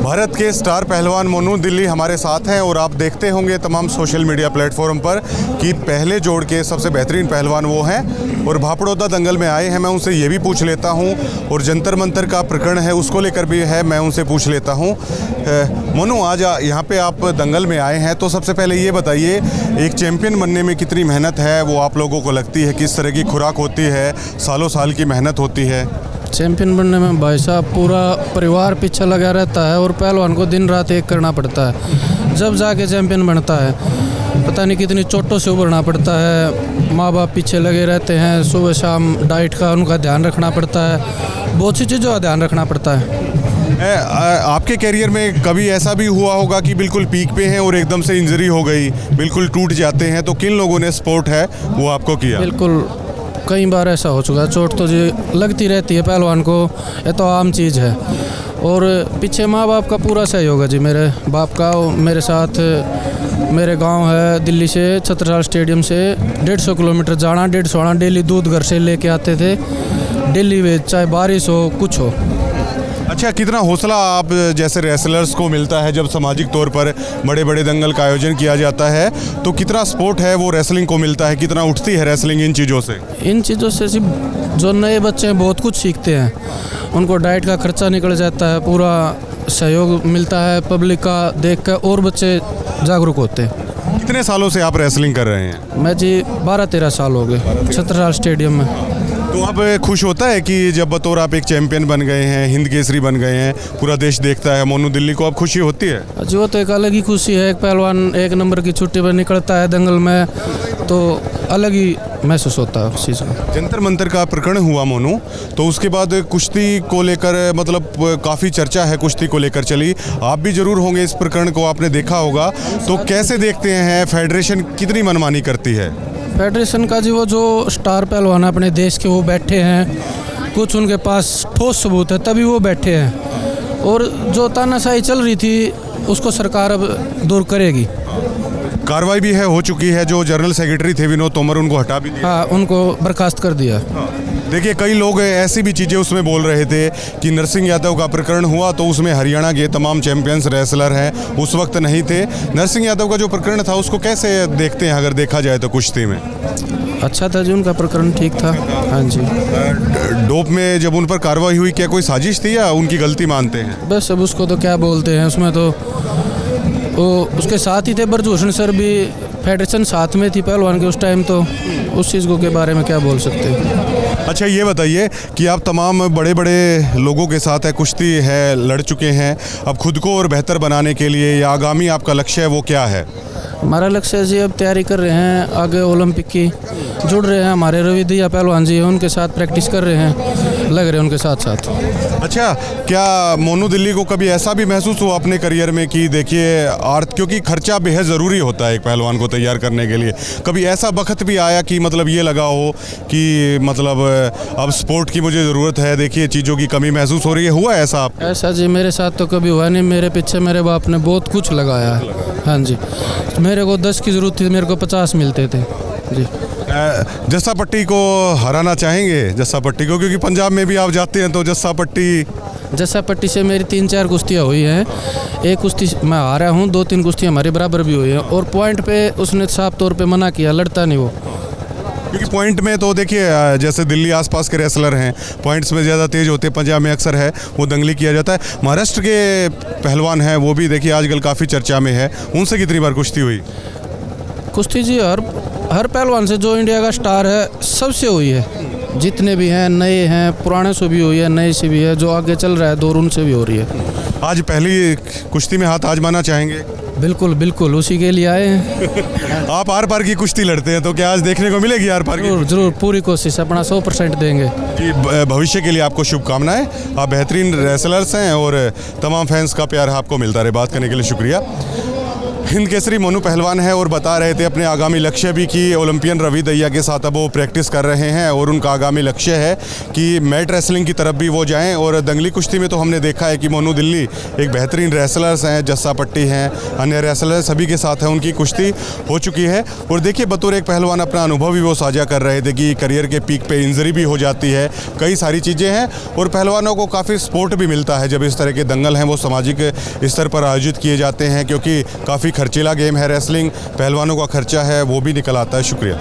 भारत के स्टार पहलवान मोनू दिल्ली हमारे साथ हैं और आप देखते होंगे तमाम सोशल मीडिया प्लेटफॉर्म पर कि पहले जोड़ के सबसे बेहतरीन पहलवान वो हैं और भापड़ौदा दंगल में आए हैं। मैं उनसे ये भी पूछ लेता हूँ और जंतर मंतर का प्रकरण है उसको लेकर भी है, मैं उनसे पूछ लेता हूँ। मोनू, आज यहाँ पे आप दंगल में आए हैं, तो सबसे पहले ये बताइए एक चैम्पियन बनने में कितनी मेहनत है वो आप लोगों को लगती है, किस तरह की खुराक होती है, सालों साल की मेहनत होती है? चैंपियन बनने में भाई साहब पूरा परिवार पीछे लगा रहता है और पहलवान को दिन रात एक करना पड़ता है, जब जाके चैंपियन बनता है। पता नहीं कितनी चोटों से उभरना पड़ता है, माँ बाप पीछे लगे रहते हैं, सुबह शाम डाइट का उनका ध्यान रखना पड़ता है, बहुत सी चीज़ों का ध्यान रखना पड़ता है। आपके करियर में कभी ऐसा भी हुआ होगा कि बिल्कुल पीक पे हैं और एकदम से इंजरी हो गई, बिल्कुल टूट जाते हैं, तो किन लोगों ने सपोर्ट है वो आपको किया? बिल्कुल कई बार ऐसा हो चुका है, चोट तो जी लगती रहती है पहलवान को, ये तो आम चीज़ है। और पीछे माँ बाप का पूरा सहयोग है जी, मेरे बाप का मेरे साथ। मेरे गांव है दिल्ली से छत्रसाल स्टेडियम से 150 किलोमीटर जाना 150 आना, डेली दूध घर से लेके आते थे, डेली वे चाहे बारिश हो कुछ हो। अच्छा, कितना हौसला आप जैसे रेसलर्स को मिलता है जब सामाजिक तौर पर बड़े बड़े दंगल का आयोजन किया जाता है, तो कितना सपोर्ट है वो रेसलिंग को मिलता है, कितना उठती है रेसलिंग इन चीज़ों से? इन चीज़ों से जो नए बच्चे हैं बहुत कुछ सीखते हैं, उनको डाइट का खर्चा निकल जाता है, पूरा सहयोग मिलता है पब्लिक का देख कर, और बच्चे जागरूक होते हैं। कितने सालों से आप रेसलिंग कर रहे हैं? मैं जी 12-13 साल हो गए छत्रसाल स्टेडियम में। तो आप खुश होता है कि जब बतौर आप एक चैंपियन बन गए हैं, हिंद केसरी बन गए हैं, पूरा देश देखता है मोनू दिल्ली को, आप खुशी होती है? जी वो तो एक अलग ही खुशी है, एक पहलवान एक नंबर की छुट्टी पर निकलता है दंगल में, तो अलग ही महसूस होता है उस चीज़ का। जंतर मंतर का प्रकरण हुआ मोनू, तो उसके बाद कुश्ती को लेकर मतलब काफ़ी चर्चा है, कुश्ती को लेकर चली, आप भी जरूर होंगे इस प्रकरण को आपने देखा होगा, तो कैसे देखते हैं फेडरेशन कितनी मनमानी करती है? फेडरेशन का जी वो जो स्टार पहलवान अपने देश के वो बैठे हैं, कुछ उनके पास ठोस सबूत है तभी वो बैठे हैं, और जो तानाशाही चल रही थी उसको सरकार अब दूर करेगी। कार्रवाई भी है, हो चुकी है, जो जनरल सेक्रेटरी थे विनोद तोमर उनको हटा भी दिया। हाँ, उनको बर्खास्त कर दिया। देखिए, कई लोग ऐसी भी चीज़ें उसमें बोल रहे थे कि नरसिंह यादव का प्रकरण हुआ तो उसमें हरियाणा के तमाम चैंपियंस रेसलर हैं उस वक्त नहीं थे। नरसिंह यादव का जो प्रकरण था उसको कैसे देखते हैं अगर देखा जाए तो कुश्ती में? अच्छा था जी, उनका प्रकरण ठीक था। हाँ जी। डोप में जब उन पर कार्रवाई हुई, क्या कोई साजिश थी या उनकी गलती मानते हैं? बस अब उसको तो क्या बोलते हैं, उसमें तो वो उसके साथ ही थे, ब्रजभूषण सर भी, फेडरेशन साथ में थी पहलवान के उस टाइम, तो उस चीज़ को के बारे में क्या बोल सकते हैं। अच्छा, ये बताइए कि आप तमाम बड़े बड़े लोगों के साथ है कुश्ती है लड़ चुके हैं, अब खुद को और बेहतर बनाने के लिए या आगामी आपका लक्ष्य है वो क्या है? हमारा लक्ष्य जी अब तैयारी कर रहे हैं आगे ओलंपिक की, जुड़ रहे हैं, हमारे रवि दिया पहलवान जी हैं उनके साथ प्रैक्टिस कर रहे हैं, लग रहे हैं उनके साथ साथ। अच्छा, क्या मोनू दिल्ली को कभी ऐसा भी महसूस हुआ अपने करियर में कि देखिए क्योंकि खर्चा बेहद ज़रूरी होता है एक पहलवान को तैयार करने के लिए, कभी ऐसा वक्त भी आया कि मतलब ये लगा हो कि मतलब अब स्पोर्ट की मुझे ज़रूरत है, देखिए चीज़ों की कमी महसूस हो रही है, हुआ ऐसा आप? ऐसा जी मेरे साथ तो कभी हुआ नहीं, मेरे पीछे मेरे बाप ने बहुत कुछ लगाया है। हाँ जी, मेरे को 10 की ज़रूरत थी, मेरे को 50 मिलते थे जी। जस्सा पट्टी को हराना चाहेंगे, जस्सा पट्टी को, क्योंकि पंजाब में भी आप जाते हैं तो जस्सा पट्टी से मेरी 3-4 कुश्तियाँ हुई हैं, एक कुश्ती मैं हारा हूँ, 2-3 कुश्तियाँ हमारे बराबर भी हुई हैं, और पॉइंट पे उसने साफ तौर पे मना किया, लड़ता नहीं वो। क्योंकि पॉइंट में तो देखिए जैसे दिल्ली आसपास के रेसलर हैं पॉइंट्स में ज़्यादा तेज होते हैं, पंजाब में अक्सर है वो दंगली किया जाता है। महाराष्ट्र के पहलवान हैं वो भी देखिए आजकल काफ़ी चर्चा में है, उनसे कितनी बार कुश्ती हुई? कुश्ती जी हर पहलवान से, जो इंडिया का स्टार है सबसे हुई है, जितने भी हैं, नए हैं, पुराने से भी हुई है, नए से भी है, जो आगे चल रहा है दौर उनसे भी हो रही है। आज पहली कुश्ती में हाथ आजमाना चाहेंगे? बिल्कुल बिल्कुल, उसी के लिए आए हैं। आप आर पार की कुश्ती लड़ते हैं तो क्या आज देखने को मिलेगी आर पार की? जरूर, पूरी कोशिश, अपना 100% देंगे जी। भविष्य के लिए आपको शुभकामनाएं, आप बेहतरीन रेसलर्स हैं और तमाम फैंस का प्यार आपको मिलता रहे। बात करने के लिए शुक्रिया। हिंद केसरी मोनू पहलवान है और बता रहे थे अपने आगामी लक्ष्य भी कि ओलंपियन रवि दहिया के साथ अब वो प्रैक्टिस कर रहे हैं और उनका आगामी लक्ष्य है कि मैट रेसलिंग की तरफ भी वो जाएं। और दंगली कुश्ती में तो हमने देखा है कि मोनू दिल्ली एक बेहतरीन रेसलर्स हैं, जस्सा पट्टी हैं, अन्य रेसलर सभी के साथ है उनकी कुश्ती हो चुकी है। और देखिए बतौर एक पहलवान अपना अनुभव भी वो साझा कर रहे थे कि करियर के पीक पे इंजरी भी हो जाती है, कई सारी चीज़ें हैं और पहलवानों को काफ़ी सपोर्ट भी मिलता है जब इस तरह के दंगल हैं वो सामाजिक स्तर पर आयोजित किए जाते हैं, क्योंकि काफ़ी खर्चीला गेम है रेसलिंग, पहलवानों का खर्चा है वो भी निकल आता है। शुक्रिया।